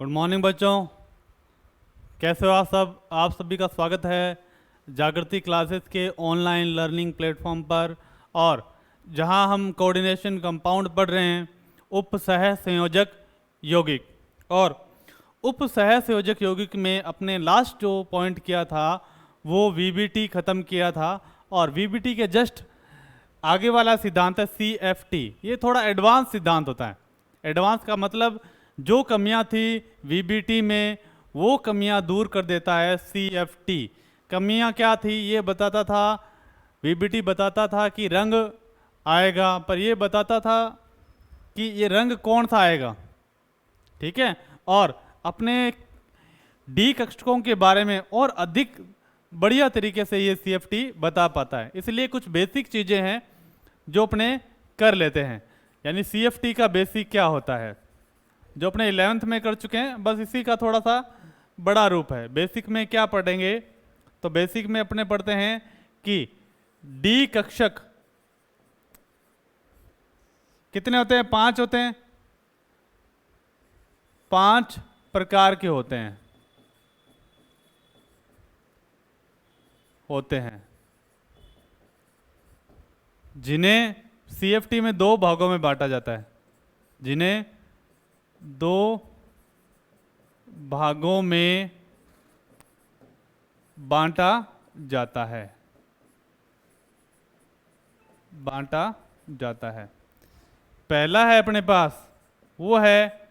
Good morning बच्चों, कैसे हो आप सब। आप सभी का स्वागत है जागृति क्लासेस के ऑनलाइन लर्निंग प्लेटफॉर्म पर। और जहां हम कोऑर्डिनेशन कंपाउंड पढ़ रहे हैं, उप सह संयोजक यौगिक। और उप सह संयोजक यौगिक में अपने लास्ट जो पॉइंट किया था वो वीबीटी ख़त्म किया था। और वीबीटी के जस्ट आगे वाला सिद्धांत है CFT। ये थोड़ा एडवांस सिद्धांत होता है। एडवांस का मतलब जो कमियां थी VBT में वो कमियां दूर कर देता है CFT। कमियां क्या थी ये बताता था। VBT बताता था कि रंग आएगा, पर ये बताता था कि ये रंग कौन सा आएगा। ठीक है। और अपने डी कक्षकों के बारे में और अधिक बढ़िया तरीके से ये CFT बता पाता है। इसलिए कुछ बेसिक चीज़ें हैं जो अपने कर लेते हैं। यानी CFT का बेसिक क्या होता है जो अपने 11th में कर चुके हैं, बस इसी का थोड़ा सा बड़ा रूप है। बेसिक में क्या पढ़ेंगे, तो बेसिक में अपने पढ़ते हैं कि डी कक्षक कितने होते हैं, 5 होते हैं। 5 प्रकार के होते हैं जिन्हें CFT में 2 भागों में बांटा जाता है। जिन्हें 2 भागों में बांटा जाता है। पहला है अपने पास, वो है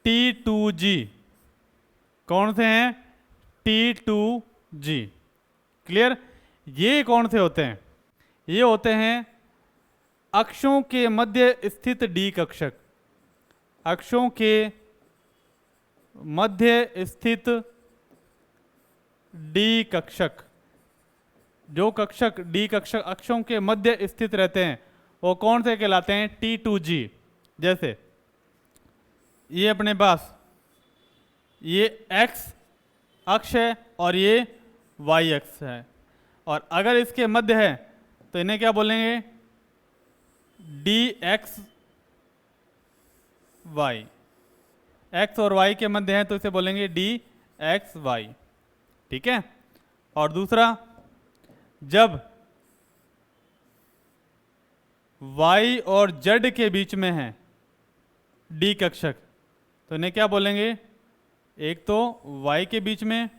T2G। कौन से हैं? T2G। क्लियर। ये कौन से होते हैं? ये होते हैं अक्षों के मध्य स्थित डी कक्षक। अक्षों के मध्य स्थित डी कक्षक। जो कक्षक डी कक्षक अक्षों के मध्य स्थित रहते हैं वो कौन से कहलाते हैं? T2G। जैसे ये अपने पास ये x अक्ष है और ये y अक्ष है, और अगर इसके मध्य है तो इन्हें क्या बोलेंगे? DXY। x और y के मध्य है तो इसे बोलेंगे DXY। ठीक है। और दूसरा, जब y और z के बीच में है डी कक्षक तो इन्हें क्या बोलेंगे? एक तो y के बीच में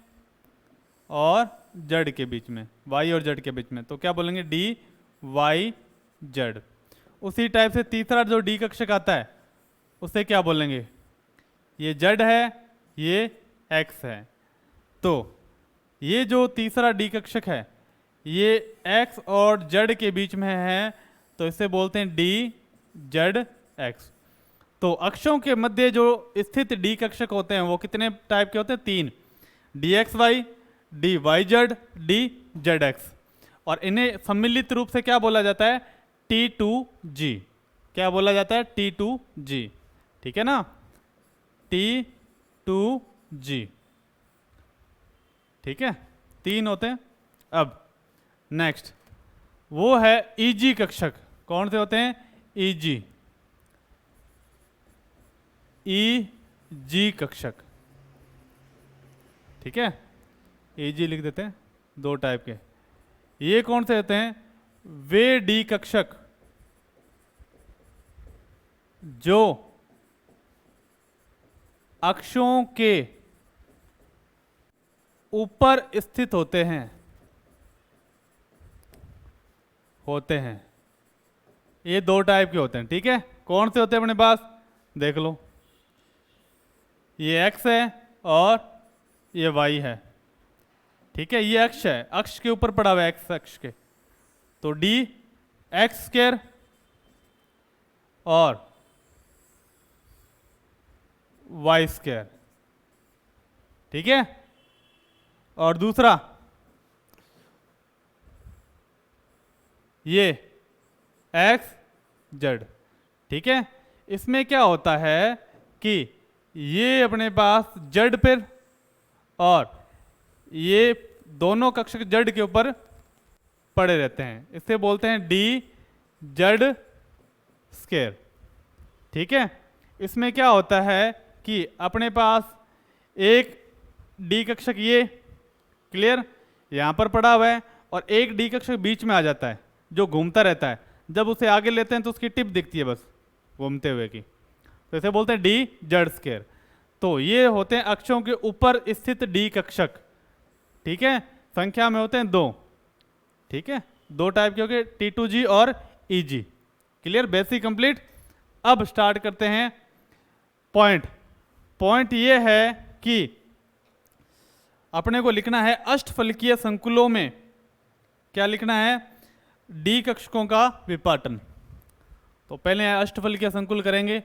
और z के बीच में, y और z के बीच में, तो क्या बोलेंगे? DYZ। उसी टाइप से तीसरा जो डी कक्षक आता है उसे क्या बोलेंगे? ये z है, ये x है। तो ये जो तीसरा डी कक्षक है ये x और z के बीच में है तो इसे बोलते हैं DZX। तो अक्षों के मध्य जो स्थित डी कक्षक होते हैं वो कितने टाइप के होते हैं? 3। DXY, DYZ, DZX। और इन्हें सम्मिलित रूप से क्या बोला जाता है? T2G। क्या बोला जाता है? T2G। ठीक है ना, T2G। ठीक है, 3 होते हैं। अब नेक्स्ट वो है EG कक्षक। कौन से होते हैं? EG कक्षक। ठीक है, EG लिख देते हैं, 2 टाइप के। ये कौन से होते हैं? वे डी कक्षक जो अक्षों के ऊपर स्थित होते हैं। ये 2 टाइप के होते हैं। ठीक है, कौन से होते हैं अपने पास? देख लो, ये x है और ये y है। ठीक है, ये अक्ष है, अक्ष के ऊपर पड़ा हुआ है, x अक्ष के, तो DX² और Y²। ठीक है। और दूसरा ये XZ। ठीक है, इसमें क्या होता है कि ये अपने पास Z पर और ये दोनों कक्षक Z के ऊपर पड़े रहते हैं, इसे बोलते हैं DZ²। ठीक है, इसमें क्या होता है कि अपने पास एक डी कक्षक ये क्लियर यहाँ पर पड़ा हुआ है और एक डी कक्षक बीच में आ जाता है जो घूमता रहता है। जब उसे आगे लेते हैं तो उसकी टिप दिखती है बस घूमते हुए की, तो इसे बोलते हैं डी जेड स्क्वायर। तो ये होते हैं अक्षों के ऊपर स्थित डी कक्षक, ठीक है। संख्या में होते हैं 2, ठीक है, 2 टाइप के होंगे, T2G और EG। Clear, basic complete. अब स्टार्ट करते हैं पॉइंट। पॉइंट ये है कि अपने को लिखना है अष्टफलकीय संकुलों में, क्या लिखना है, डी कक्षकों का विपाटन। तो पहले अष्टफलकीय संकुल करेंगे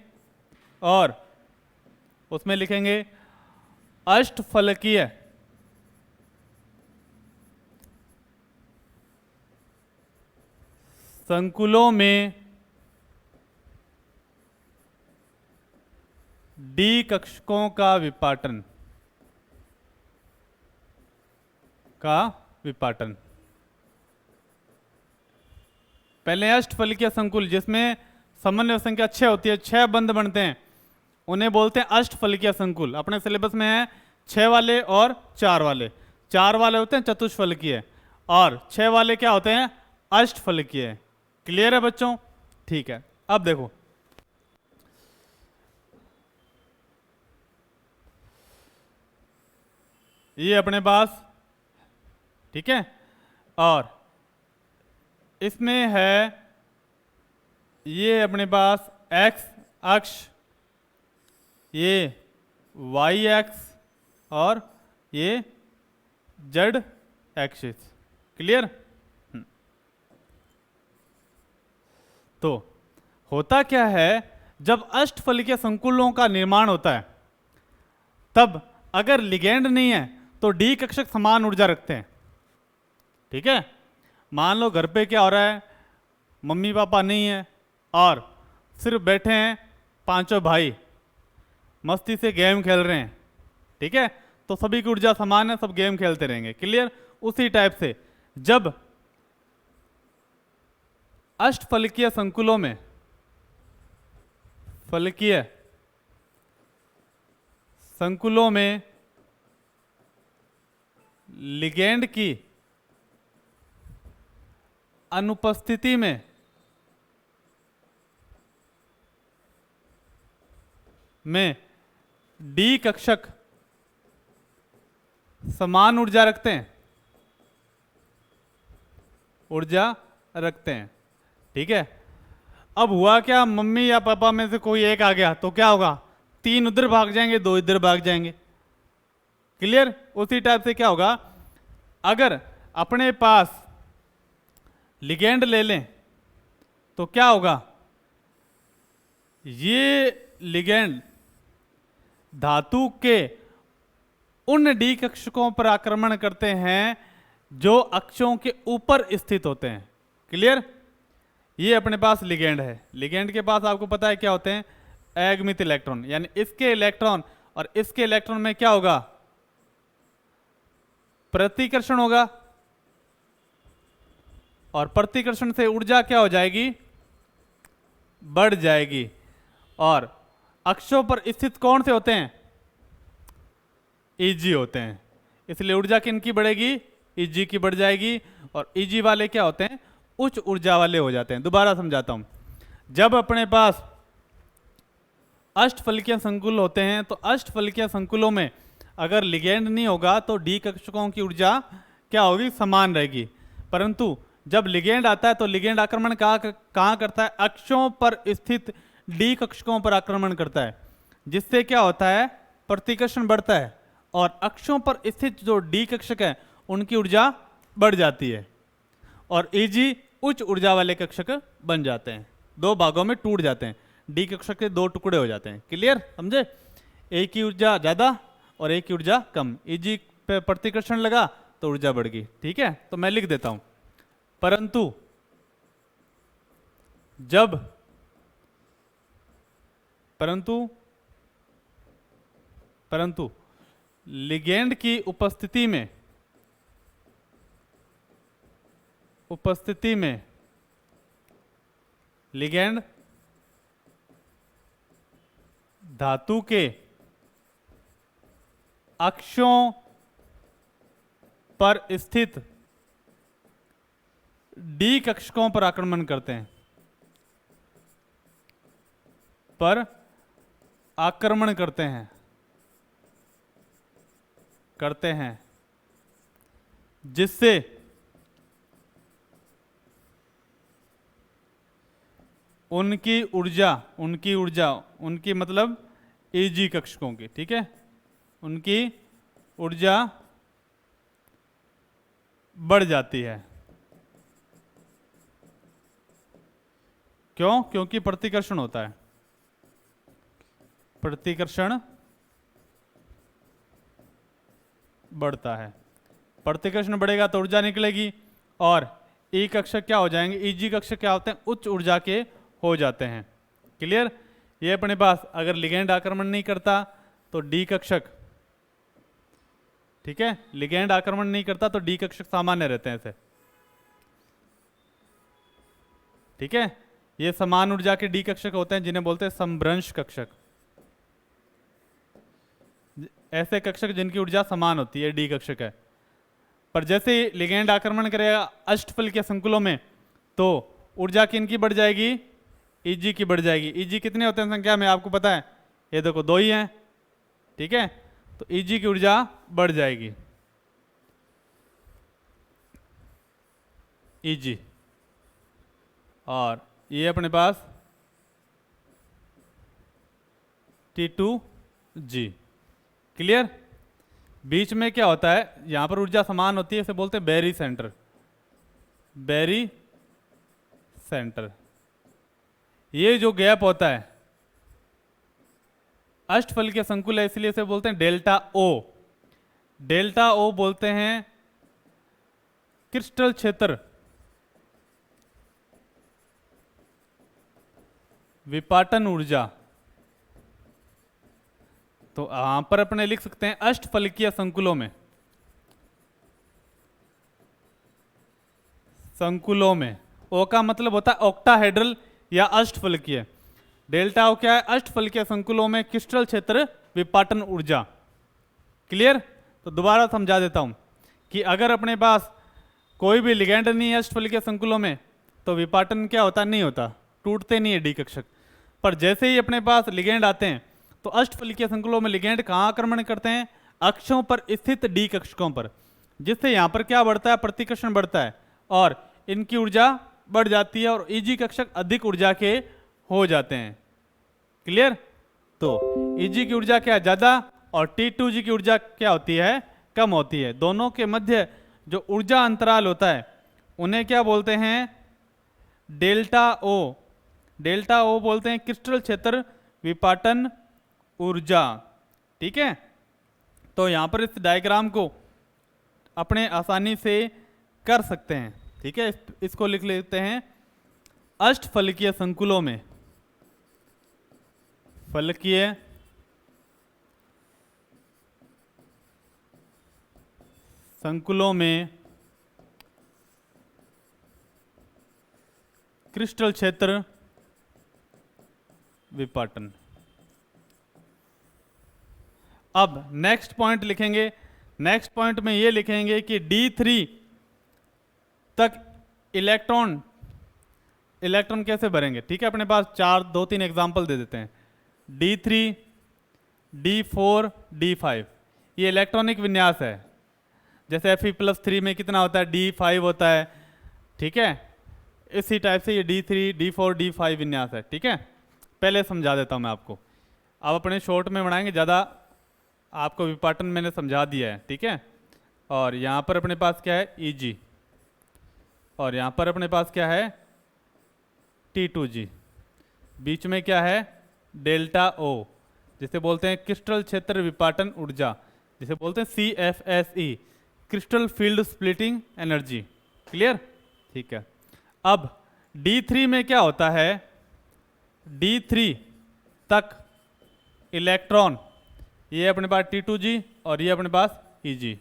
और उसमें लिखेंगे अष्टफलकीय संकुलों में डी कक्षकों का विपाटन पहले अष्टफलकीय संकुल जिसमें समन्वय संख्या 6 होती है, 6 बंद बनते हैं, उन्हें बोलते हैं अष्टफलकीय संकुल। अपने सिलेबस में है 6 वाले और 4 वाले। 4 वाले होते हैं चतुष्फलकीय और 6 वाले क्या होते हैं, अष्टफलकीय। क्लियर है बच्चों? ठीक है। अब देखो, ये अपने पास, ठीक है, और इसमें है ये अपने पास x अक्ष, ये y एक्स और ये z एक्सिस। क्लियर? तो होता क्या है, जब अष्टफलकीय संकुलों का निर्माण होता है तब अगर लिगेंड नहीं है तो डी कक्षक समान ऊर्जा रखते हैं, ठीक है। मान लो घर पे क्या हो रहा है, मम्मी पापा नहीं है और सिर्फ बैठे हैं 5 भाई, मस्ती से गेम खेल रहे हैं, ठीक है, तो सभी की ऊर्जा समान है, सब गेम खेलते रहेंगे। क्लियर? उसी टाइप से जब अष्टफलकीय संकुलों में फलकीय संकुलों में लिगेंड की अनुपस्थिति में डी कक्षक समान ऊर्जा रखते हैं, ठीक है। अब हुआ क्या, मम्मी या पापा में से कोई एक आ गया तो क्या होगा, 3 उधर भाग जाएंगे, 2 इधर भाग जाएंगे। क्लियर? उसी टाइप से क्या होगा, अगर अपने पास लिगेंड ले लें तो क्या होगा, ये लिगेंड धातु के उन डी कक्षकों पर आक्रमण करते हैं जो अक्षों के ऊपर स्थित होते हैं। क्लियर? ये अपने पास लिगेंड है, लिगेंड के पास आपको पता है क्या होते हैं, अगमित इलेक्ट्रॉन, यानी इसके इलेक्ट्रॉन और इसके इलेक्ट्रॉन में क्या होगा, प्रतिकर्षण होगा, और प्रतिकर्षण से ऊर्जा क्या हो जाएगी, बढ़ जाएगी। और अक्षों पर स्थित कौन से होते हैं, Eg होते हैं, इसलिए ऊर्जा किनकी बढ़ेगी, Eg की बढ़ जाएगी। और Eg वाले क्या होते हैं, उच्च ऊर्जा वाले हो जाते हैं। दोबारा समझाता हूं, जब अपने पास अष्टफलकीय संकुल होते हैं तो अष्टफलकीय संकुलों में अगर लिगेंड नहीं होगा तो डी कक्षकों की ऊर्जा क्या होगी, समान रहेगी। परंतु जब लिगेंड आता है तो लिगेंड आक्रमण कहाँ करता है, अक्षों पर स्थित डी कक्षकों पर आक्रमण करता है, जिससे क्या होता है, प्रतिकर्षण बढ़ता है और अक्षों पर स्थित जो डी कक्षक है उनकी ऊर्जा बढ़ जाती है और Eg उच्च ऊर्जा वाले कक्षक बन जाते हैं, 2 भागों में टूट जाते हैं, डी कक्षक के 2 टुकड़े हो जाते हैं। क्लियर? समझे? एक की ऊर्जा ज्यादा और एक की ऊर्जा कम, Eg पे प्रतिकर्षण लगा तो ऊर्जा बढ़ गई। ठीक है, तो मैं लिख देता हूं, परंतु लिगेंड की उपस्थिति में लिगेंड धातु के अक्षों पर स्थित डी कक्षकों पर आक्रमण करते हैं, पर आक्रमण करते हैं जिससे उनकी मतलब ईजी कक्षकों की, ठीक है, उनकी ऊर्जा बढ़ जाती है। क्यों? क्योंकि प्रतिकर्षण होता है, प्रतिकर्षण बढ़ता है, प्रतिकर्षण बढ़ेगा तो ऊर्जा निकलेगी, और ई कक्षक क्या हो जाएंगे, ईजी कक्षक क्या होते हैं, उच्च ऊर्जा के हो जाते हैं। क्लियर? ये अपने पास अगर लिगेंड आक्रमण नहीं करता तो डी कक्षक, ठीक है, लिगेंड आक्रमण नहीं करता तो डी कक्षक सामान्य रहते हैं ऐसे, ठीक है। ये समान ऊर्जा के डी कक्षक होते हैं जिन्हें बोलते हैं समभ्रंश कक्षक। ऐसे कक्षक जिनकी ऊर्जा समान होती है डी कक्षक है। पर जैसे ही लिगेंड आक्रमण करेगा अष्टफल के संकुलों में तो ऊर्जा किनकी बढ़ जाएगी, ईजी की बढ़ जाएगी। ईजी कितने होते हैं संख्या में आपको पता है, ये देखो 2 ही हैं, ठीक है, तो ईजी की ऊर्जा बढ़ जाएगी, ईजी। और ये अपने पास T2G। क्लियर? बीच में क्या होता है, यहां पर ऊर्जा समान होती है, इसे बोलते हैं बैरी सेंटर, बैरी सेंटर। ये जो गैप होता है अष्टफल के संकुल है, इसलिए इसे बोलते हैं डेल्टा ओ। डेल्टा ओ बोलते हैं क्रिस्टल क्षेत्र विपाटन ऊर्जा। तो यहां पर अपने लिख सकते हैं अष्टफलकीय संकुलों में, संकुलों में ओ का मतलब होता है ऑक्टाहेड्रल या अष्टफलकीय। डेल्टा ओ क्या है, अष्टफलकीय संकुलों में क्रिस्टल क्षेत्र विपाटन ऊर्जा। क्लियर? तो दोबारा समझा देता हूं कि अगर अपने पास कोई भी लिगेंड नहीं है अष्टफलकीय संकुलों में तो विपाटन क्या होता, नहीं होता, टूटते नहीं है डी कक्षक। पर जैसे ही अपने पास लिगेंड आते हैं तो अष्टफलकीय संकुलों में लिगेंड कहाँ आक्रमण करते हैं, अक्षों पर स्थित डी कक्षकों पर, जिससे यहाँ पर क्या बढ़ता है, प्रतिकर्षण बढ़ता है और इनकी ऊर्जा बढ़ जाती है और ईजी कक्षक अधिक ऊर्जा के हो जाते हैं। क्लियर? तो ईजी की ऊर्जा क्या ज़्यादा और T2G की ऊर्जा क्या होती है, कम होती है। दोनों के मध्य जो ऊर्जा अंतराल होता है उन्हें क्या बोलते हैं, डेल्टा ओ। डेल्टा ओ बोलते हैं क्रिस्टल क्षेत्र विपाटन ऊर्जा। ठीक है, तो यहां पर इस डायग्राम को अपने आसानी से कर सकते हैं। ठीक है, इसको लिख लेते हैं अष्टफलकीय संकुलों में, फलकीय संकुलों में क्रिस्टल क्षेत्र विपाटन। अब नेक्स्ट पॉइंट लिखेंगे। नेक्स्ट पॉइंट में ये लिखेंगे कि D3 तक इलेक्ट्रॉन कैसे भरेंगे। ठीक है, अपने पास 2-3 एग्जाम्पल दे देते हैं। D3, D4, D5 ये इलेक्ट्रॉनिक विन्यास है। जैसे Fe+3 में कितना होता है, D5 होता है। ठीक है, इसी टाइप से ये D3, D4, D5 विन्यास है। ठीक है, पहले समझा देता हूं मैं आपको। अब अपने शॉर्ट में बनाएंगे, ज़्यादा आपको विपाटन मैंने समझा दिया है। ठीक है, और यहाँ पर अपने पास क्या है, Eg, और यहाँ पर अपने पास क्या है, T2G। बीच में क्या है, डेल्टा O, जिसे बोलते हैं क्रिस्टल क्षेत्र विपाटन ऊर्जा, जिसे बोलते हैं CFSE, crystal field splitting energy. Clear? ठीक है, अब D3 में क्या होता है, D3 तक इलेक्ट्रॉन, ये अपने पास T2G और ये अपने पास Eg,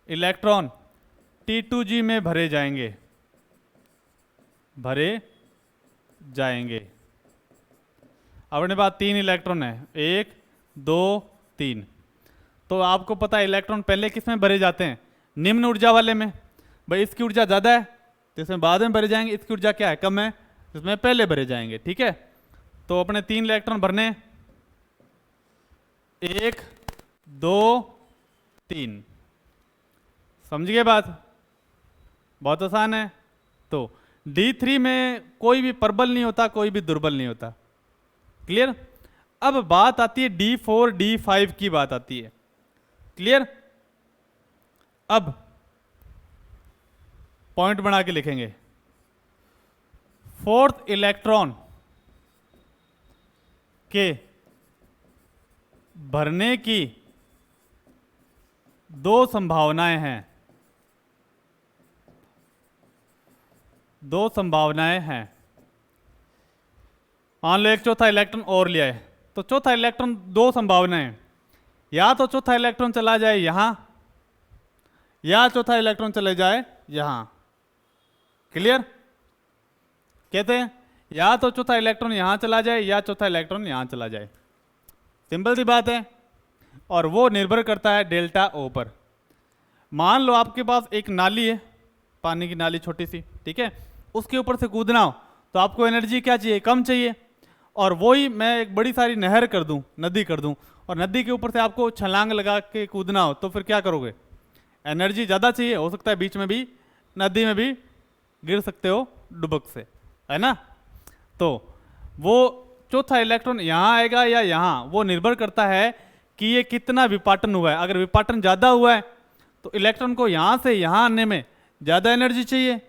इलेक्ट्रॉन T2G में भरे जाएंगे, अपने पास 3 इलेक्ट्रॉन है, 1, 2, 3। तो आपको पता है इलेक्ट्रॉन पहले किस में भरे जाते हैं, निम्न ऊर्जा वाले में। भाई इसकी ऊर्जा ज़्यादा है तो इसमें बाद में भरे जाएंगे, इसकी ऊर्जा क्या है, कम है, इसमें पहले भरे जाएंगे। ठीक है, तो अपने 3 इलेक्ट्रॉन भरने, 1 2 3। समझ गए बात, बहुत आसान है। तो D3 में कोई भी प्रबल नहीं होता, कोई भी दुर्बल नहीं होता। क्लियर। अब बात आती है D4 D5 की बात आती है। क्लियर। अब पॉइंट बना के लिखेंगे, 4th इलेक्ट्रॉन के भरने की 2 संभावनाएं हैं, 2 संभावनाएं हैं। मान लो एक चौथा इलेक्ट्रॉन और लिया है, तो चौथा इलेक्ट्रॉन 2 संभावनाएं, या तो चौथा इलेक्ट्रॉन चला जाए यहां, या चौथा इलेक्ट्रॉन चले जाए यहां। क्लियर। कहते हैं या तो चौथा इलेक्ट्रॉन यहां चला जाए या चौथा इलेक्ट्रॉन यहां चला जाए। सिंपल सी बात है, और वो निर्भर करता है डेल्टा ओ पर। मान लो आपके पास एक नाली है, पानी की नाली छोटी सी, ठीक है, उसके ऊपर से कूदना हो तो आपको एनर्जी क्या चाहिए, कम चाहिए। और वही मैं एक बड़ी सारी नहर कर दूं, नदी कर दूं, और नदी के ऊपर से आपको छलांग लगा के कूदना हो तो फिर क्या करोगे, एनर्जी ज़्यादा चाहिए, हो सकता है बीच में भी नदी में भी गिर सकते हो डुबक से, है ना। तो वो चौथा इलेक्ट्रॉन यहाँ आएगा या यहाँ, वो निर्भर करता है कि ये कितना विपाटन हुआ है। अगर विपाटन ज़्यादा हुआ है तो इलेक्ट्रॉन को यहाँ से यहाँ आने में ज़्यादा एनर्जी चाहिए,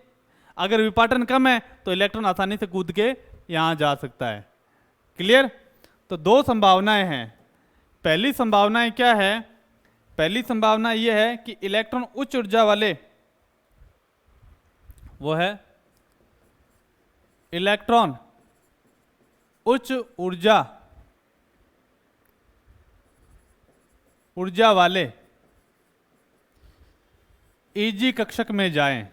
अगर विपाटन कम है तो इलेक्ट्रॉन आसानी से कूद के यहाँ जा सकता है। क्लियर। तो 2 संभावनाएं हैं। पहली संभावना क्या है, पहली संभावना यह है कि इलेक्ट्रॉन उच्च ऊर्जा वाले, वो है इलेक्ट्रॉन उच्च ऊर्जा वाले ईजी कक्षक में जाएं,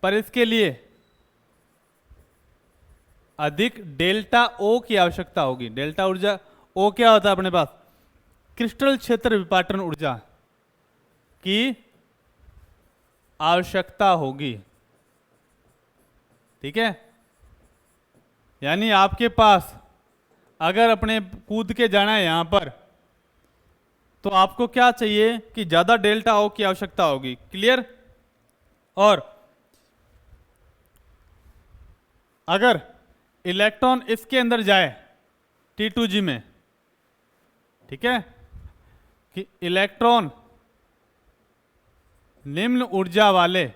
पर इसके लिए अधिक डेल्टा ओ की आवश्यकता होगी। डेल्टा ऊर्जा ओ क्या होता है अपने पास, क्रिस्टल क्षेत्र विपाटन ऊर्जा की आवश्यकता होगी। ठीक है, यानी आपके पास अगर अपने कूद के जाना है यहां पर, तो आपको क्या चाहिए कि ज्यादा डेल्टा ओ की आवश्यकता होगी। क्लियर। और अगर इलेक्ट्रॉन इसके अंदर जाए T2G में, ठीक है, कि इलेक्ट्रॉन निम्न ऊर्जा वाले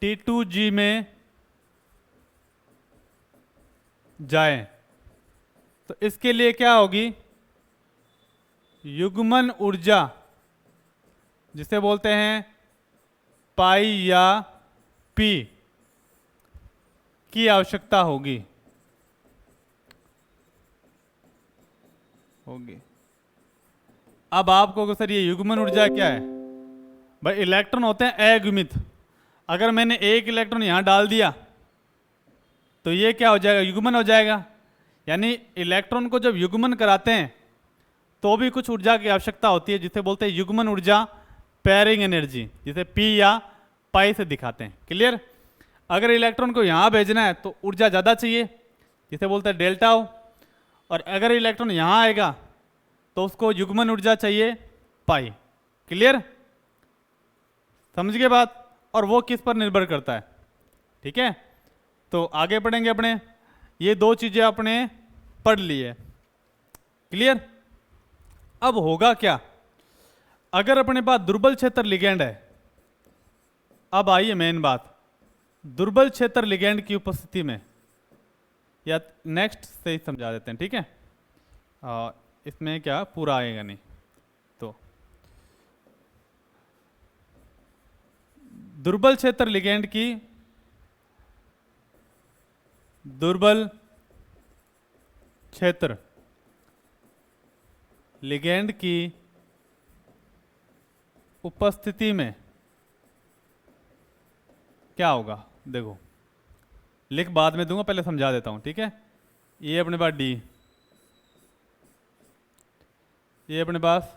T2G में जाए, तो इसके लिए क्या होगी, युग्मन ऊर्जा जिसे बोलते हैं पाई या पी की आवश्यकता होगी। अब आपको सर ये युग्मन ऊर्जा क्या है, भाई इलेक्ट्रॉन होते हैं अयुग्मित। अगर मैंने एक इलेक्ट्रॉन यहां डाल दिया तो ये क्या हो जाएगा, युग्मन हो जाएगा। यानी इलेक्ट्रॉन को जब युग्मन कराते हैं तो भी कुछ ऊर्जा की आवश्यकता होती है, जिसे बोलते हैं युग्मन ऊर्जा, पेयरिंग एनर्जी, जिसे पी या पाई से दिखाते हैं। क्लियर। अगर इलेक्ट्रॉन को यहाँ भेजना है तो ऊर्जा ज़्यादा चाहिए, जिसे बोलते हैं डेल्टा ओ, और अगर इलेक्ट्रॉन यहाँ आएगा तो उसको युग्मन ऊर्जा चाहिए पाई। क्लियर। समझ गए बात। और वो किस पर निर्भर करता है। ठीक है, तो आगे पढ़ेंगे अपने, ये 2 चीजें आपने पढ़ ली है। क्लियर। अब होगा क्या, अगर अपने पास दुर्बल क्षेत्र लिगेंड है। अब आइए मेन बात, दुर्बल क्षेत्र लिगेंड की उपस्थिति में, या नेक्स्ट से ही समझा देते हैं, ठीक है, इसमें क्या पूरा आएगा नहीं। तो दुर्बल क्षेत्र लिगेंड की, दुर्बल क्षेत्र लिगेंड की उपस्थिति में क्या होगा, देखो लिख बाद में दूंगा, पहले समझा देता हूँ, ठीक है। ये अपने पास डी, ये अपने पास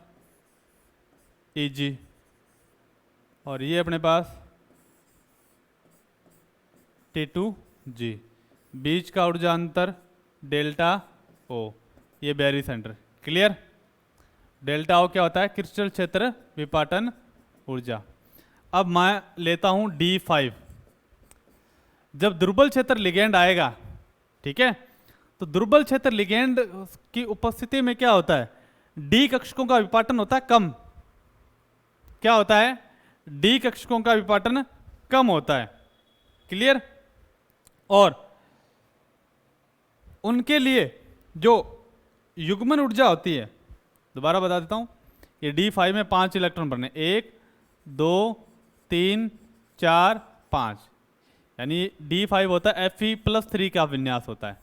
ई जी, और ये अपने पास T2G, बीच का ऊर्जा अंतर डेल्टा ओ, ये बैरी सेंटर। क्लियर? डेल्टा ओ क्या होता है? क्रिस्टल क्षेत्र विपाटन ऊर्जा। अब मैं लेता हूं D5। जब दुर्बल क्षेत्र लिगेंड आएगा, ठीक है, तो दुर्बल क्षेत्र लिगेंड की उपस्थिति में क्या होता है? डी कक्षकों का विपाटन होता है कम। क्या होता है? डी कक्षकों का विपाटन कम होता है। क्लियर? और उनके लिए जो युग्मन ऊर्जा होती है, दोबारा बता देता हूं, ये D5 में 5 इलेक्ट्रॉन भरने, 1 2 3 4 5, यानी D5 होता है Fe+3 का विन्यास होता है।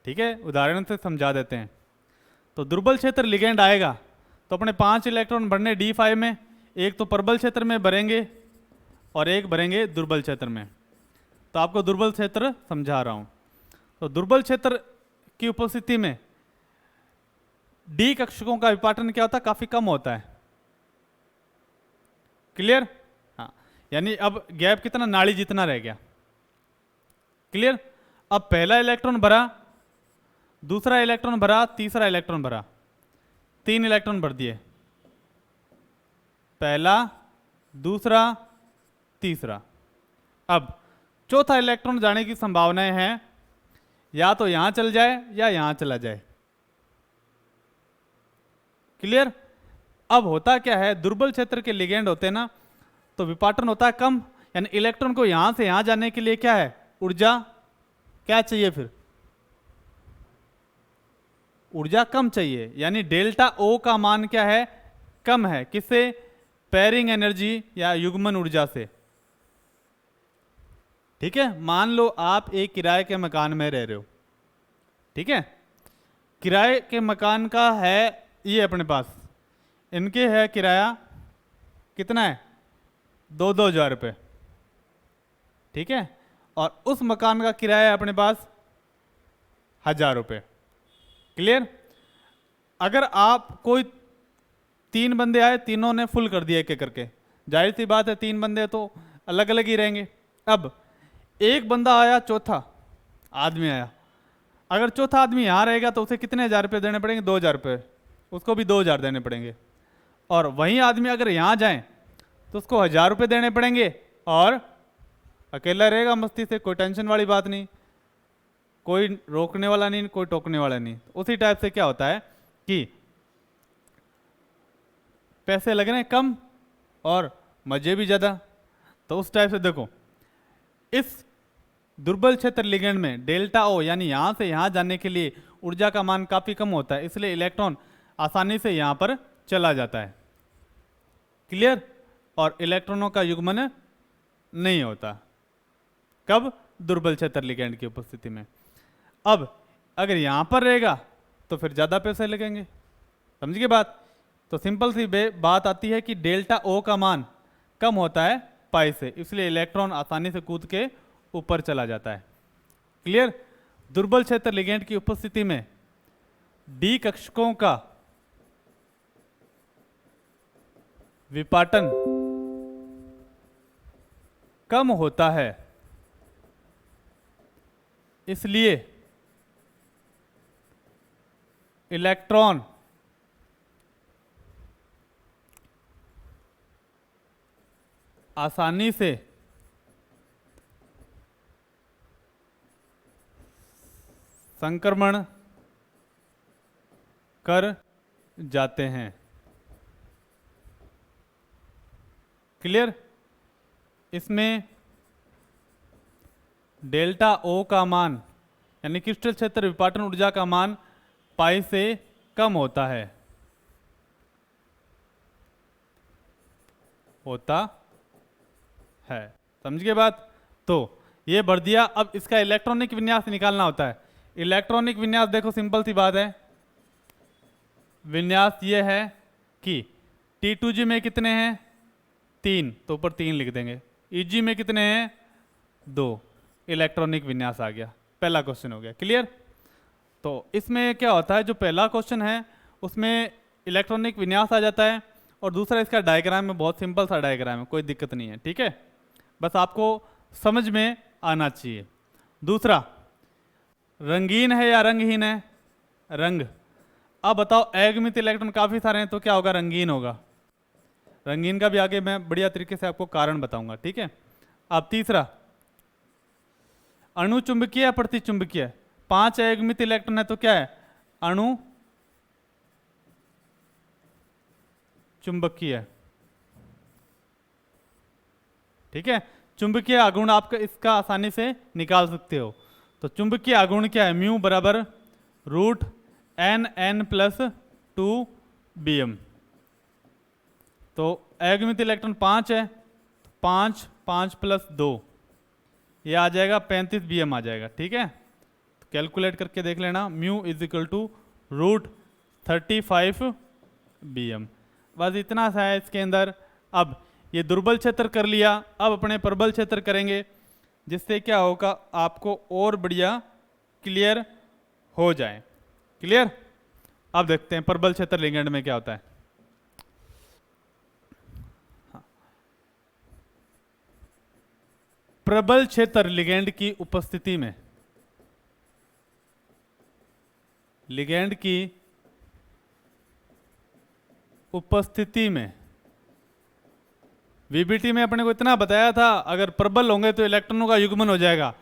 ठीक है, उदाहरण से समझा देते हैं। तो दुर्बल क्षेत्र लिगेंड आएगा तो अपने 5 इलेक्ट्रॉन भरने D5 में, एक तो प्रबल क्षेत्र में भरेंगे और एक भरेंगे दुर्बल क्षेत्र में। तो आपको दुर्बल क्षेत्र समझा रहा हूं। तो दुर्बल क्षेत्र की उपस्थिति में डी कक्षकों का विपाटन क्या होता है? काफी कम होता है। क्लियर? हाँ, यानी अब गैप कितना? नाड़ी जितना रह गया। क्लियर? अब पहला इलेक्ट्रॉन भरा, दूसरा इलेक्ट्रॉन भरा, तीसरा इलेक्ट्रॉन भरा, 3 इलेक्ट्रॉन भर दिए, पहला, दूसरा, तीसरा। अब चौथा इलेक्ट्रॉन जाने की संभावनाएं हैं, या तो यहां चल जाए या यहां चला जाए। क्लियर? अब होता क्या है, दुर्बल क्षेत्र के लिगेंड होते हैं ना, तो विपाटन होता है कम, यानी इलेक्ट्रॉन को यहां से यहां जाने के लिए क्या है? ऊर्जा क्या चाहिए? फिर ऊर्जा कम चाहिए, यानी डेल्टा ओ का मान क्या है? कम है। किससे? पेयरिंग एनर्जी या युग्मन ऊर्जा से। ठीक है, मान लो आप एक किराए के मकान में रह रहे हो, ठीक है, किराए के मकान का है ये अपने पास, इनके है किराया कितना है? 2-2 हज़ार रुपये। ठीक है, और उस मकान का किराया अपने पास 1000 रुपये। क्लियर? अगर आप कोई 3 बंदे आए, तीनों ने फुल कर दिया एक एक करके, जाहिर सी बात है 3 बंदे तो अलग अलग ही रहेंगे। अब एक बंदा आया, चौथा आदमी आया, अगर चौथा आदमी यहाँ रहेगा तो उसे कितने 1000 रुपये देने पड़ेंगे? 2000 रुपये, उसको भी 2000 देने पड़ेंगे। और वही आदमी अगर यहाँ जाए तो उसको 1000 रुपये देने पड़ेंगे, और अकेला रहेगा मस्ती से, कोई टेंशन वाली बात नहीं, कोई रोकने वाला नहीं, कोई टोकने वाला नहीं। उसी टाइप से क्या होता है कि पैसे लग रहे हैं कम और मजे भी ज़्यादा। तो उस टाइप से देखो, इस दुर्बल क्षेत्र लिगेंड में डेल्टा ओ, यानी यहां से यहां जाने के लिए ऊर्जा का मान काफी कम होता है, इसलिए इलेक्ट्रॉन आसानी से यहां पर चला जाता है। क्लियर? और इलेक्ट्रॉनों का युग्मन नहीं होता। कब? दुर्बल क्षेत्र लिगेंड की उपस्थिति में। अब अगर यहां पर रहेगा तो फिर ज्यादा पैसे लगेंगे। समझ गए बात? तो सिंपल सी बात आती है कि डेल्टा ओ का मान कम होता है पाई से, इसलिए इलेक्ट्रॉन आसानी से कूद के ऊपर चला जाता है। क्लियर? दुर्बल क्षेत्र लिगेंड की उपस्थिति में डी कक्षकों का विपाटन कम होता है, इसलिए इलेक्ट्रॉन आसानी से संक्रमण कर जाते हैं। क्लियर? इसमें डेल्टा ओ का मान, यानी क्रिस्टल क्षेत्र विपाटन ऊर्जा का मान पाई से कम होता है, समझ गए बात? तो ये भर दिया। अब इसका इलेक्ट्रॉनिक विन्यास निकालना होता है। इलेक्ट्रॉनिक विन्यास देखो, सिंपल सी बात है, विन्यास ये है कि T2G में कितने हैं? 3, तो ऊपर 3 लिख देंगे। EG में कितने हैं? 2, इलेक्ट्रॉनिक विन्यास आ गया। पहला क्वेश्चन हो गया क्लियर। तो इसमें क्या होता है, जो पहला क्वेश्चन है उसमें इलेक्ट्रॉनिक विन्यास आ जाता है, और दूसरा इसका डायग्राम में बहुत सिंपल सा डायग्राम है, कोई दिक्कत नहीं है, ठीक है, बस आपको समझ में आना चाहिए। दूसरा, रंगीन है या रंगहीन है? रंग। अब बताओ, अगमित इलेक्ट्रॉन काफ़ी सारे हैं तो क्या होगा? रंगीन होगा। रंगीन का भी आगे मैं बढ़िया तरीके से आपको कारण बताऊंगा, ठीक है। अब तीसरा, अणु चुंबकीय या प्रतिचुंबकीय? 5 अगमित इलेक्ट्रॉन है तो क्या है? अणु चुंबकीय, ठीक है। चुंबकीय आघूर्ण आप इसका आसानी से निकाल सकते हो। तो चुंबकीय आघूर्ण क्या है? म्यू बराबर root N N plus 2 bm। तो अगमित इलेक्ट्रॉन 5 है, 5 5 प्लस 2, ये आ जाएगा 35 bm आ जाएगा, ठीक है। तो कैलकुलेट करके देख लेना, mu is equal to root 35 bm। बस इतना सा है इसके अंदर। अब ये दुर्बल क्षेत्र कर लिया, अब अपने प्रबल क्षेत्र करेंगे, जिससे क्या होगा आपको और बढ़िया क्लियर हो जाए। क्लियर। अब देखते हैं प्रबल क्षेत्र लिगेंड में क्या होता है। प्रबल क्षेत्र लिगेंड की उपस्थिति में, लिगेंड की उपस्थिति में, वीबीटी में अपने को इतना बताया था, अगर प्रबल होंगे तो इलेक्ट्रॉनों का युग्मन हो जाएगा,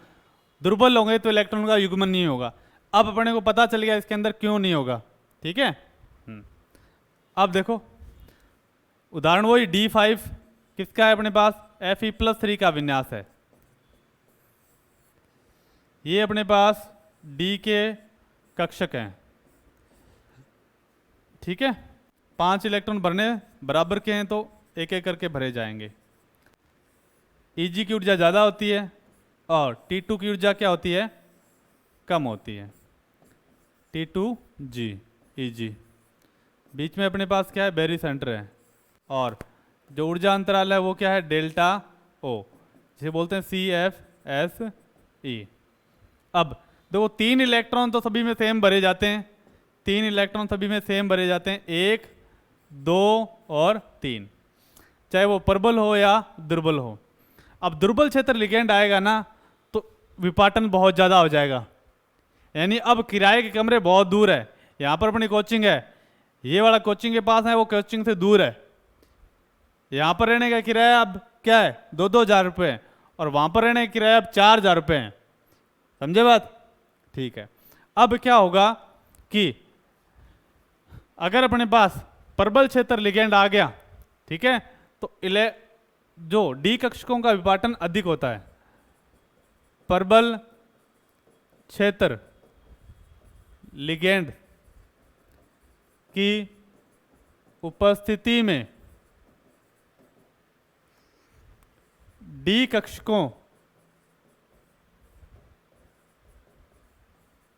दुर्बल होंगे तो इलेक्ट्रॉन का युग्मन नहीं होगा। अब अपने को पता चल गया इसके अंदर क्यों नहीं होगा, ठीक है। अब देखो उदाहरण वही D5 किसका है अपने पास? Fe+3 का विन्यास है। ये अपने पास D के कक्षक हैं, ठीक है। 5 इलेक्ट्रॉन भरने बराबर के हैं तो एक एक करके भरे जाएंगे। Eg की ऊर्जा ज़्यादा होती है और T2 की ऊर्जा क्या होती है? कम होती है, T2G Eg। बीच में अपने पास क्या है? बेरी सेंटर है, और जो ऊर्जा अंतराल है वो क्या है? डेल्टा O, जिसे बोलते हैं CFSE। अब देखो 3 इलेक्ट्रॉन तो सभी में सेम भरे जाते हैं, 3 इलेक्ट्रॉन सभी में सेम भरे जाते हैं, 1 2 और 3, चाहे वो प्रबल हो या दुर्बल हो। अब दुर्बल क्षेत्र लिगेंड आएगा ना तो विपाटन बहुत ज़्यादा हो जाएगा, यानी अब किराए के कमरे बहुत दूर है। यहाँ पर अपनी कोचिंग है, ये वाला कोचिंग के पास है, वो कोचिंग से दूर है। यहाँ पर रहने का किराया अब क्या है? 2-2 हज़ार रुपये, और वहाँ पर रहने का किराया अब 4 हज़ार रुपये है। समझे बात? ठीक है। अब क्या होगा कि अगर अपने पास प्रबल क्षेत्र लिगेंड आ गया, ठीक है, तो जो डी कक्षकों का विपाटन अधिक होता है। प्रबल क्षेत्र लिगेंड की उपस्थिति में डी कक्षकों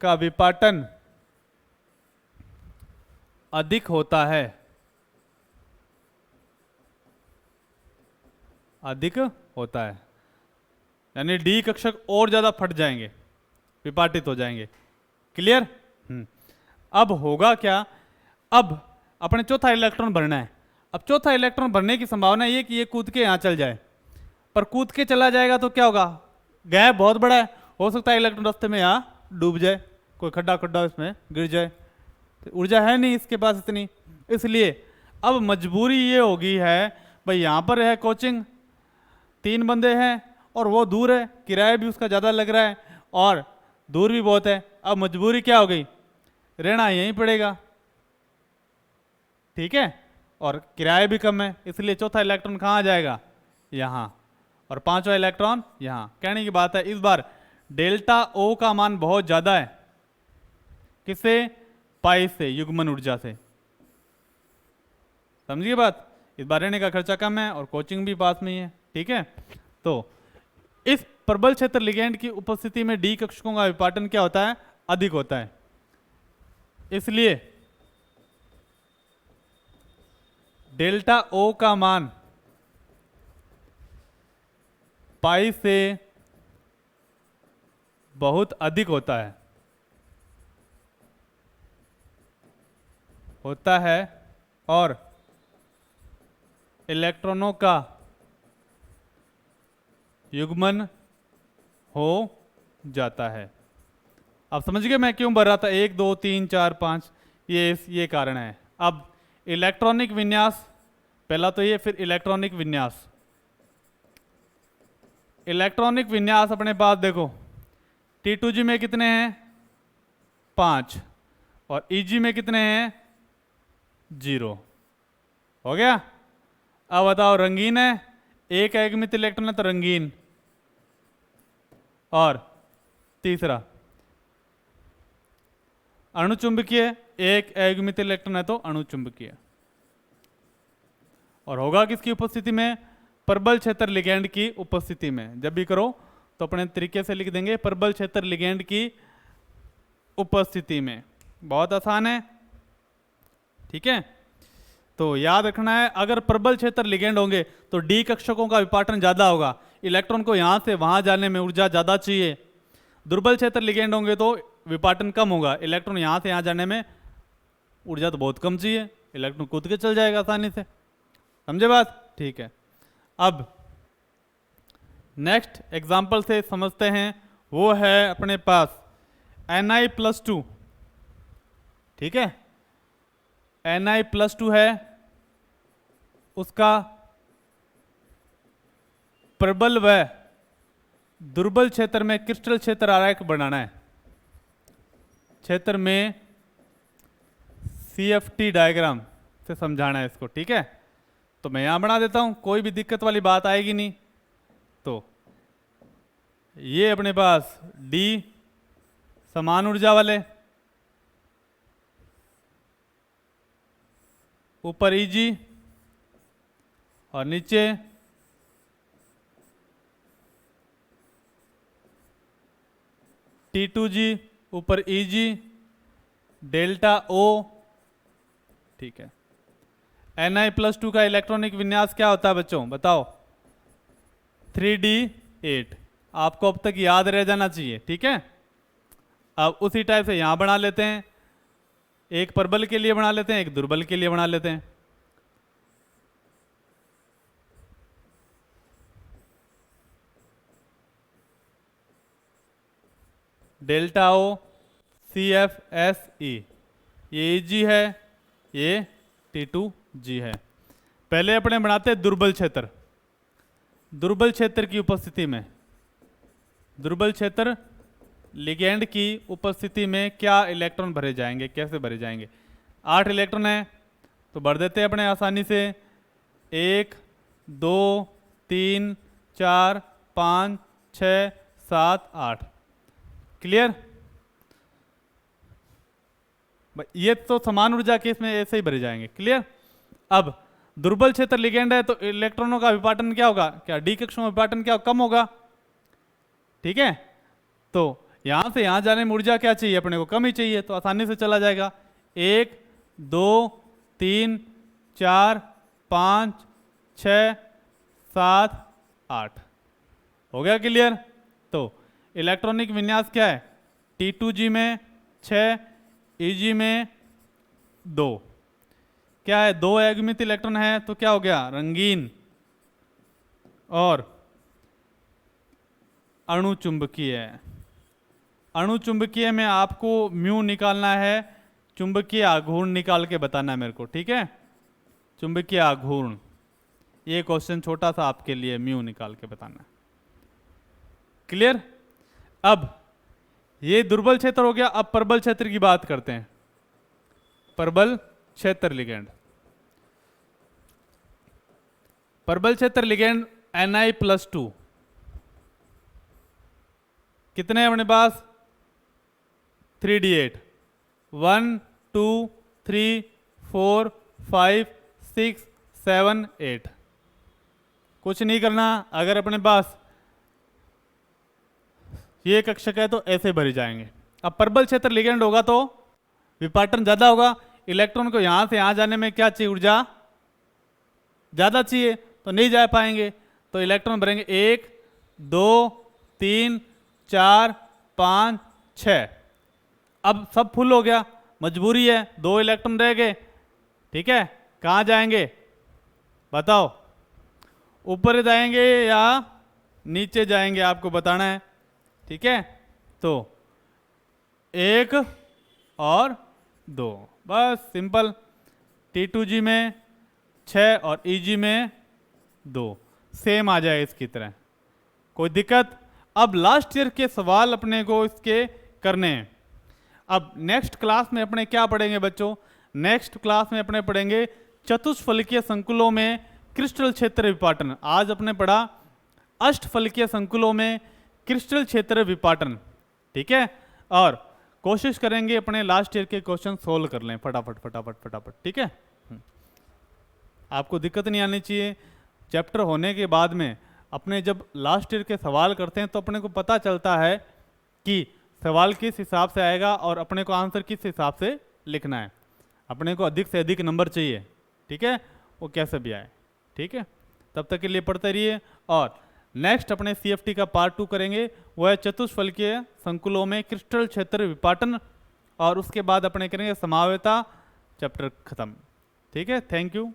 का विपाटन अधिक होता है, अधिक होता है, यानी डी कक्षक और ज्यादा फट जाएंगे, विपाटित हो जाएंगे। क्लियर। अब होगा क्या? अब अपने चौथा इलेक्ट्रॉन भरना है। अब चौथा इलेक्ट्रॉन भरने की संभावना ये कि ये कूद के यहां चल जाए, पर कूद के चला जाएगा तो क्या होगा? गैप बहुत बड़ा है, हो सकता है इलेक्ट्रॉन रास्ते में यहाँ डूब जाए, कोई खड्डा खड्डा इसमें गिर जाए, तो ऊर्जा है नहीं इसके पास इतनी। इसलिए अब मजबूरी ये होगी है, भाई यहाँ पर है कोचिंग, 3 बंदे हैं और वो दूर है, किराया भी उसका ज़्यादा लग रहा है और दूर भी बहुत है। अब मजबूरी क्या हो गई? रहना यहीं पड़ेगा, ठीक है, और किराया भी कम है, इसलिए चौथा इलेक्ट्रॉन कहाँ जाएगा? यहाँ, और 5वां इलेक्ट्रॉन यहाँ। कहने की बात है इस बार डेल्टा O का मान बहुत ज़्यादा है, किससे? पाई से, युग्मन ऊर्जा से। समझिए बात। इस बार रहने का खर्चा कम है और कोचिंग भी पास में ही है, ठीक है। तो इस प्रबल क्षेत्र लिगेंड की उपस्थिति में डी कक्षकों का विपाटन क्या होता है? अधिक होता है। इसलिए डेल्टा O का मान पाई से बहुत अधिक होता है और इलेक्ट्रॉनों का युग्मन हो जाता है। अब समझ गए मैं क्यों भर रहा था 1 2 3 4 5, ये कारण है। अब इलेक्ट्रॉनिक विन्यास, पहला तो ये, फिर इलेक्ट्रॉनिक विन्यास। इलेक्ट्रॉनिक विन्यास अपने पास देखो, T2G में कितने हैं 5 और EG में कितने हैं 0। हो गया। अब बताओ रंगीन है, एक एकमित इलेक्ट्रॉन है तो रंगीन, और तीसरा अणुचुंबकीय, एक एकमित इलेक्ट्रॉन है तो अणुचुंबकीय। और होगा किसकी उपस्थिति में? प्रबल क्षेत्र लिगैंड की उपस्थिति में। जब भी करो तो अपने तरीके से लिख देंगे प्रबल क्षेत्र लिगैंड की उपस्थिति में। बहुत आसान है, ठीक है। तो याद रखना है, अगर प्रबल क्षेत्र लिगैंड होंगे तो डी कक्षकों का विपाटन ज्यादा होगा, इलेक्ट्रॉन को यहां से वहां जाने में ऊर्जा ज्यादा चाहिए। दुर्बल क्षेत्र लिगैंड होंगे तो विपाटन कम होगा, इलेक्ट्रॉन यहां से यहां जाने में ऊर्जा तो बहुत कम चाहिए, इलेक्ट्रॉन कूद के चल जाएगा आसानी से। समझे बात? ठीक है। अब नेक्स्ट एग्जाम्पल से समझते हैं, वो है अपने पास Ni+2। ठीक है, Ni+2 है, उसका प्रबल व दुर्बल क्षेत्र में क्रिस्टल क्षेत्र आरेख बनाना है। क्षेत्र में CFT डायग्राम से समझाना है इसको, ठीक है। तो मैं यहां बना देता हूं, कोई भी दिक्कत वाली बात आएगी नहीं। तो ये अपने पास D समान ऊर्जा वाले, ऊपर Eg और नीचे T2G, ऊपर Eg, डेल्टा O। ठीक है। Ni+2 का इलेक्ट्रॉनिक विन्यास क्या होता है बच्चों, बताओ? 3D8। आपको अब तक याद रह जाना चाहिए, ठीक है। अब उसी टाइप से यहां बना लेते हैं, एक प्रबल के लिए बना लेते हैं, एक दुर्बल के लिए बना लेते हैं। डेल्टा O CFSE, ये Eg है, ये T2G है। पहले अपने बनाते हैं दुर्बल क्षेत्र। दुर्बल क्षेत्र की उपस्थिति में, दुर्बल क्षेत्र लिगैंड की उपस्थिति में क्या इलेक्ट्रॉन भरे जाएंगे, कैसे भरे जाएंगे? 8 इलेक्ट्रॉन है तो भर देते हैं अपने आसानी से, 1 2 3 4 5 6 7 8। क्लियर? ये तो समान ऊर्जा के इसमें ऐसे ही भरे जाएंगे। क्लियर? अब दुर्बल क्षेत्र लिगैंड है तो इलेक्ट्रॉनों का विपाटन क्या होगा, क्या डी कक्षों में विपाटन क्या कम होगा, ठीक है। तो यहां से यहां जाने में ऊर्जा क्या चाहिए अपने को, कम ही चाहिए, तो आसानी से चला जाएगा। 1 2 3 4 5 6 7 8। हो गया क्लियर? तो इलेक्ट्रॉनिक विन्यास क्या है? T2G में 6, Eg में 2। क्या है? 2 अयुग्मित इलेक्ट्रॉन है तो क्या हो गया, रंगीन और अणुचुंबकीय है। अणुचुंबकीय में आपको म्यू निकालना है, चुंबकीय आघूर्ण निकाल के बताना है मेरे को, ठीक है। चुंबकीय आघूर्ण, ये क्वेश्चन छोटा सा आपके लिए, म्यू निकाल के बताना है। क्लियर? अब ये दुर्बल क्षेत्र हो गया। अब प्रबल क्षेत्र की बात करते हैं। प्रबल क्षेत्र लिगैंड, प्रबल क्षेत्र लिगैंड Ni+2 कितने हैं अपने पास? 3D8। 1 2 3 4 5 6 7 8। कुछ नहीं करना, अगर अपने पास ये कक्षक है तो ऐसे भरे जाएंगे। अब प्रबल क्षेत्र लिगैंड होगा तो विपाटन ज्यादा होगा, इलेक्ट्रॉन को यहां से यहां जाने में क्या चाहिए, ऊर्जा ज्यादा चाहिए, तो नहीं जा पाएंगे। तो इलेक्ट्रॉन भरेंगे 1 2 3 4 5 6। अब सब फुल हो गया, मजबूरी है, 2 इलेक्ट्रॉन रह गए। ठीक है, कहाँ जाएंगे बताओ, ऊपर जाएंगे या नीचे जाएंगे, आपको बताना है। ठीक है, तो 1 और 2, बस सिंपल। T2G में 6 और EG में 2, सेम आ जाए इसकी तरह, कोई दिक्कत। अब लास्ट ईयर के सवाल अपने को इसके करने हैं। अब नेक्स्ट क्लास में अपने क्या पढ़ेंगे बच्चों, नेक्स्ट क्लास में अपने पढ़ेंगे चतुष्फलकीय संकुलों में क्रिस्टल क्षेत्र विपाटन। आज अपने पढ़ा अष्टफलकीय संकुलों में क्रिस्टल क्षेत्र विपाटन। ठीक है, और कोशिश करेंगे अपने लास्ट ईयर के क्वेश्चन सोल्व कर लें फटाफट फटाफट फटाफट। ठीक है, आपको दिक्कत नहीं आनी चाहिए। चैप्टर होने के बाद में अपने जब लास्ट ईयर के सवाल करते हैं तो अपने को पता चलता है कि सवाल किस हिसाब से आएगा और अपने को आंसर किस हिसाब से लिखना है। अपने को अधिक से अधिक नंबर चाहिए, ठीक है, वो कैसे भी आए। ठीक है, तब तक के लिए पढ़ते रहिए। और नेक्स्ट अपने CFT का पार्ट 2 करेंगे, वह है चतुष्फलकीय संकुलों में क्रिस्टल क्षेत्र विपाटन, और उसके बाद अपने करेंगे समावेता, चैप्टर खत्म। ठीक है, थैंक यू।